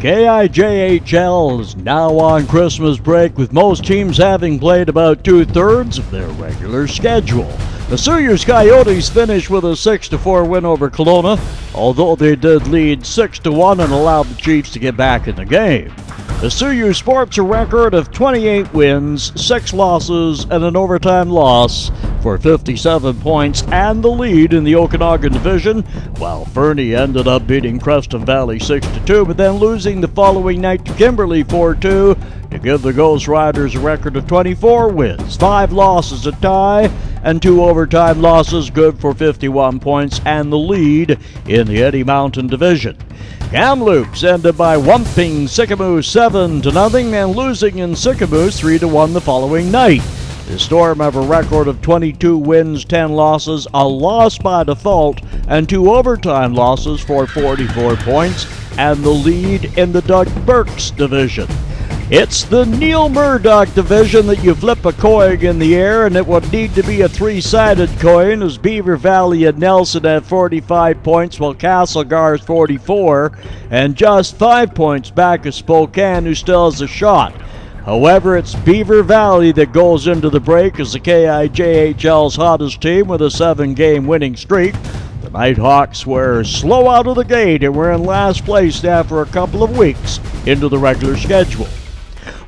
KIJHL is now on Christmas break, with most teams having played about 2/3 of their regular schedule. The Soyuz Coyotes finished with a 6-4 win over Kelowna, although they did lead 6-1 and allowed the Chiefs to get back in the game. The Soyuz sports a record of 28 wins, 6 losses, and an overtime loss for 57 points and the lead in the Okanagan division, while Fernie ended up beating Creston Valley 6-2, but then losing the following night to Kimberley 4-2 to give the Ghost Riders a record of 24 wins, 5 losses, a tie, and 2 overtime losses, good for 51 points and the lead in the Eddie Mountain division. Kamloops ended by whumping Sicamous 7-0 and losing in Sicamous 3-1 the following night. The Storm have a record of 22 wins, 10 losses, a loss by default, and 2 overtime losses for 44 points and the lead in the Doug Burks division. It's the Neil Murdoch division that you flip a coin in the air, and it would need to be a 3-sided coin, as Beaver Valley and Nelson have 45 points, while Castlegar is 44, and just 5 points back of Spokane, who still has a shot. However, it's Beaver Valley that goes into the break as the KIJHL's hottest team with a 7-game winning streak. The Nighthawks were slow out of the gate and were in last place now for a couple of weeks into the regular schedule.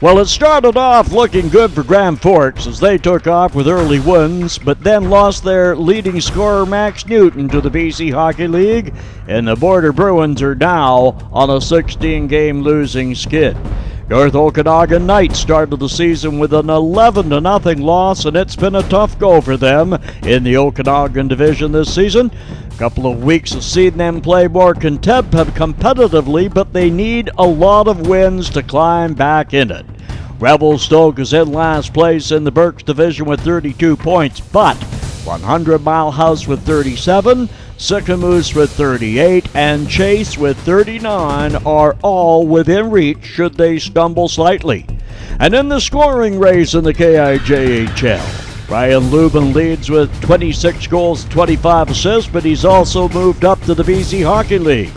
Well, it started off looking good for Grand Forks as they took off with early wins, but then lost their leading scorer Max Newton to the BC Hockey League, and the Border Bruins are now on a 16-game losing skid. North Okanagan Knights started the season with an 11-0 loss, and it's been a tough go for them in the Okanagan division this season. A couple of weeks have seen them play more competitively, but they need a lot of wins to climb back in it. Revelstoke is in last place in the Burks division with 32 points, but 100 Mile House with 37, Sicamous with 38, and Chase with 39 are all within reach should they stumble slightly. And in the scoring race in the KIJHL, Brian Lubin leads with 26 goals and 25 assists, but he's also moved up to the BC Hockey League.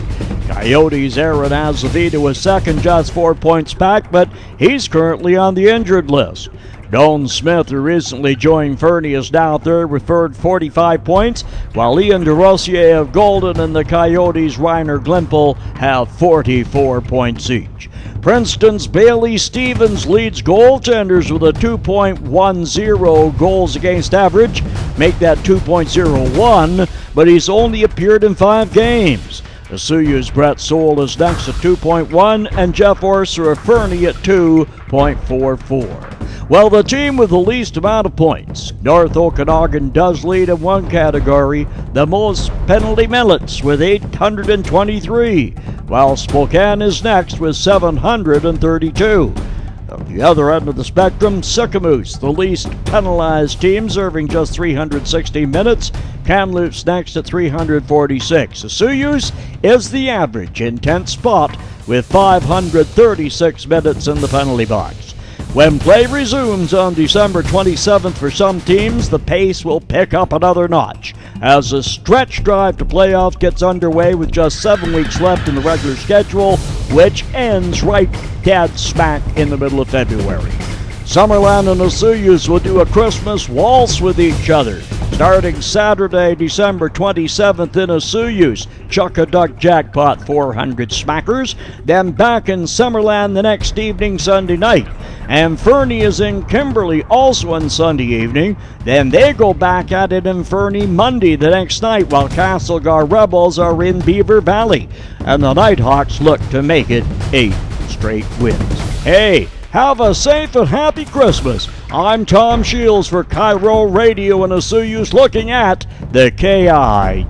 Coyotes' Aaron Azevedo was second, just 4 points back, but he's currently on the injured list. Don Smith, who recently joined Fernie, is now third with 45 points, while Ian DeRossier of Golden and the Coyotes' Reiner Glimple have 44 points each. Princeton's Bailey Stevens leads goaltenders with a 2.10 goals against average, make that 2.01, but he's only appeared in 5 games. The Soyuz Brett Soule is next at 2.1, and Jeff Orser of Fernie at 2.44. Well, the team with the least amount of points, North Okanagan, does lead in one category, the most penalty minutes with 823, while Spokane is next with 732. At the other end of the spectrum, Sicamous, the least penalized team, serving just 360 minutes. Kamloops next at 346. The Soyuz is the average in 10th spot with 536 minutes in the penalty box. When play resumes on December 27th for some teams, the pace will pick up another notch as the stretch drive to playoffs gets underway with just 7 weeks left in the regular schedule, which ends right dead smack in the middle of February. Summerland and the Soyuz will do a Christmas waltz with each other, starting Saturday, December 27th in a Soyuz Chuck-a-Duck Jackpot 400 Smackers, then back in Summerland the next evening, Sunday night. And Fernie is in Kimberley also on Sunday evening. Then they go back at it in Fernie Monday the next night, while Castlegar Rebels are in Beaver Valley. And the Nighthawks look to make it 8 straight wins. Hey, have a safe and happy Christmas. I'm Tom Shields for KIJHL Radio and the Soyuz, looking at the KIJHL.